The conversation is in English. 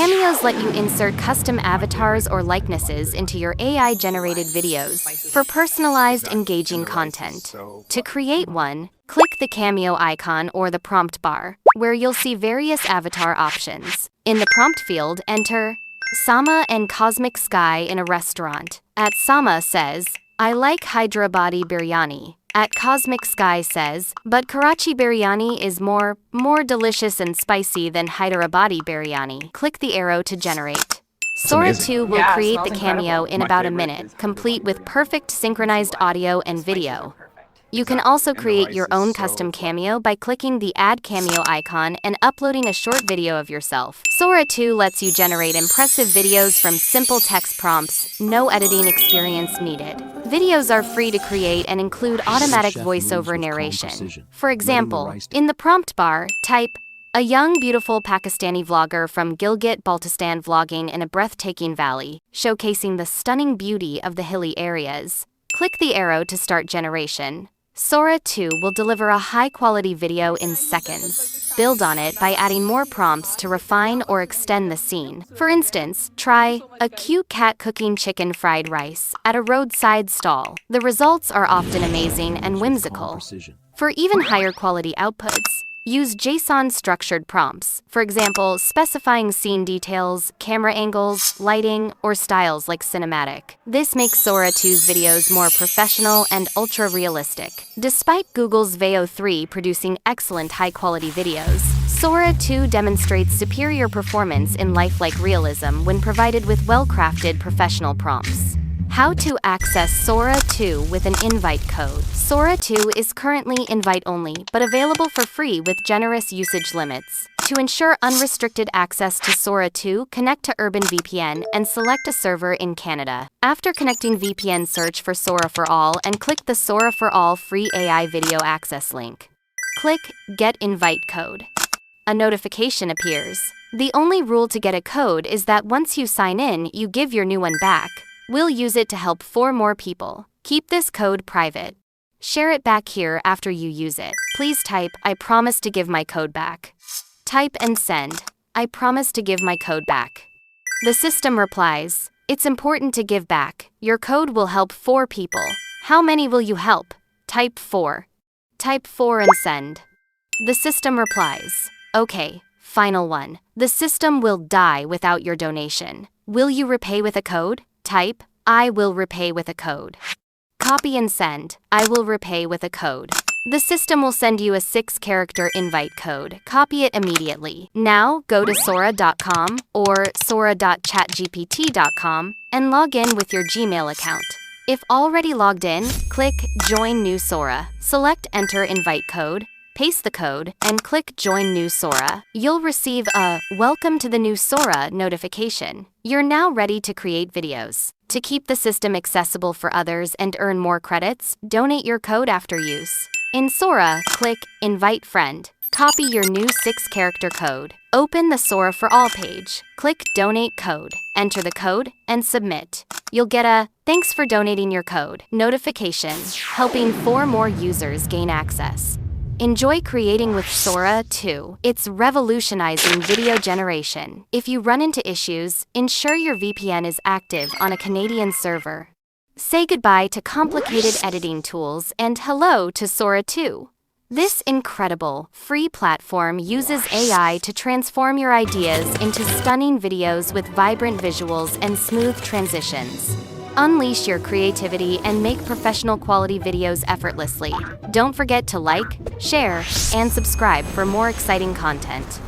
Cameos let you insert custom avatars or likenesses into your AI-generated videos for personalized, engaging content. To create one, click the cameo icon or the prompt bar, where you'll see various avatar options. In the prompt field, enter Sama and Cosmic Sky in a restaurant. At Sama says, "I like Hyderabadi biryani." At Cosmic Sky says, "But Karachi biryani is more delicious and spicy than Hyderabadi biryani." Click the arrow to generate. SORA 2 will create the cameo in about a minute, complete with perfect synchronized audio and video. You can also create your own custom cameo by clicking the Add Cameo icon and uploading a short video of yourself. SORA 2 lets you generate impressive videos from simple text prompts, no editing experience needed. Videos are free to create and include automatic voiceover narration. For example, in the prompt bar, type, "A young, beautiful Pakistani vlogger from Gilgit-Baltistan vlogging in a breathtaking valley, showcasing the stunning beauty of the hilly areas." Click the arrow to start generation. SORA 2 will deliver a high-quality video in seconds. Build on it by adding more prompts to refine or extend the scene. For instance, try a cute cat cooking chicken fried rice at a roadside stall. The results are often amazing and whimsical. For even higher quality outputs, use JSON-structured prompts, for example, specifying scene details, camera angles, lighting, or styles like cinematic. This makes SORA 2's videos more professional and ultra-realistic. Despite Google's Veo 3 producing excellent high-quality videos, SORA 2 demonstrates superior performance in lifelike realism when provided with well-crafted professional prompts. How to access SORA 2 with an invite code. SORA 2 is currently invite-only, but available for free with generous usage limits. To ensure unrestricted access to SORA 2, connect to Urban VPN and select a server in Canada. After connecting VPN, search for SORA for All and click the SORA for All free AI video access link. Click Get Invite Code. A notification appears. The only rule to get a code is that once you sign in, you give your new one back. We'll use it to help 4 more people. Keep this code private. Share it back here after you use it. Please type, "I promise to give my code back." Type and send, "I promise to give my code back." The system replies, "It's important to give back. Your code will help 4 people. How many will you help?" Type 4. Type 4 and send. The system replies, "Okay, final one. The system will die without your donation. Will you repay with a code?" Type, "I will repay with a code." Copy and send, "I will repay with a code." The system will send you a 6-character invite code. Copy it immediately. Now, go to sora.com or sora.chatgpt.com and log in with your Gmail account. If already logged in, click Join New SORA. Select Enter Invite Code, paste the code, and click Join New SORA. You'll receive a "Welcome to the new SORA" notification. You're now ready to create videos. To keep the system accessible for others and earn more credits, donate your code after use. In SORA, click Invite Friend. Copy your new 6-character code. Open the SORA for All page. Click Donate Code. Enter the code and submit. You'll get a "Thanks for donating your code" notification, helping 4 more users gain access. Enjoy creating with SORA 2. It's revolutionizing video generation. If you run into issues, ensure your VPN is active on a Canadian server. Say goodbye to complicated editing tools and hello to SORA 2. This incredible, free platform uses AI to transform your ideas into stunning videos with vibrant visuals and smooth transitions. Unleash your creativity and make professional quality videos effortlessly. Don't forget to like, share, and subscribe for more exciting content.